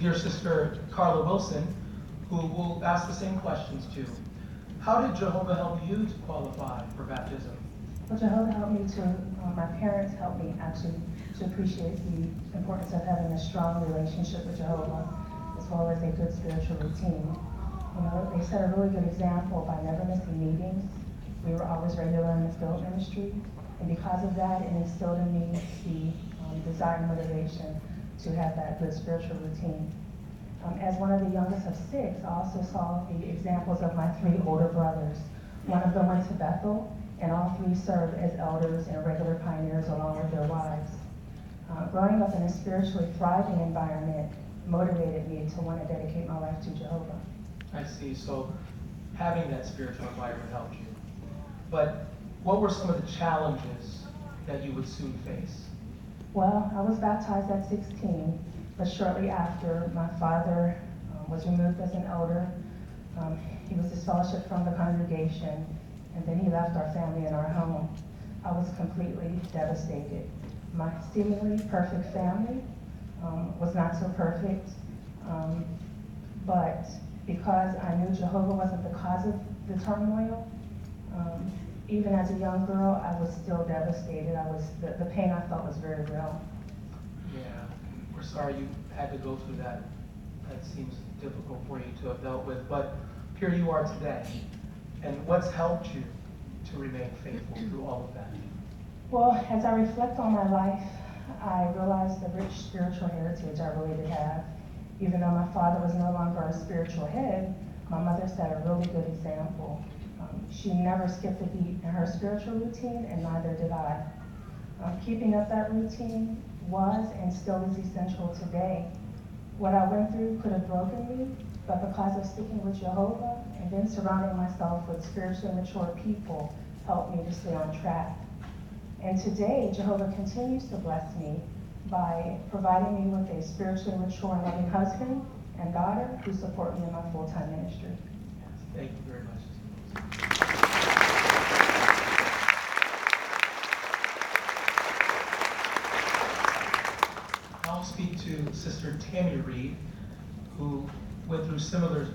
dear sister Carla Wilson, who will ask the same questions to. How did Jehovah help you to qualify for baptism? Well, Jehovah helped me to, my parents helped me actually to appreciate the importance of having a strong relationship with Jehovah, as well as a good spiritual routine. You know, they set a really good example by never missing meetings. We were always regular in the field ministry, and because of that, it instilled in me the desire and motivation to have that good spiritual routine. As one of the youngest of six, I also saw the examples of my three older brothers. One of them went to Bethel, and all three served as elders and regular pioneers along with their wives. Growing up in a spiritually thriving environment motivated me to want to dedicate my life to Jehovah. I see. So having that spiritual environment helped you. But what were some of the challenges that you would soon face? Well, I was baptized at 16, but shortly after, my father was removed as an elder. He was disfellowshipped from the congregation, and then he left our family and our home. I was completely devastated. My seemingly perfect family was not so perfect, but because I knew Jehovah wasn't the cause of the turmoil, even as a young girl, I was still devastated. The pain I felt was very real. Yeah, we're sorry you had to go through that. That seems difficult for you to have dealt with, but here you are today. And what's helped you to remain faithful through all of that? Well, as I reflect on my life, I realize the rich spiritual heritage I really did have. Even though my father was no longer our spiritual head, my mother set a really good example. She never skipped a beat in her spiritual routine, and neither did I. Keeping up that routine was and still is essential today. What I went through could have broken me, but because of sticking with Jehovah and then surrounding myself with spiritually mature people helped me to stay on track. And today, Jehovah continues to bless me by providing me with a spiritually mature and loving husband and daughter who support me in my full-time ministry. Yes, thank you very much. I'll speak to Sister Tammy Reed, who went through similar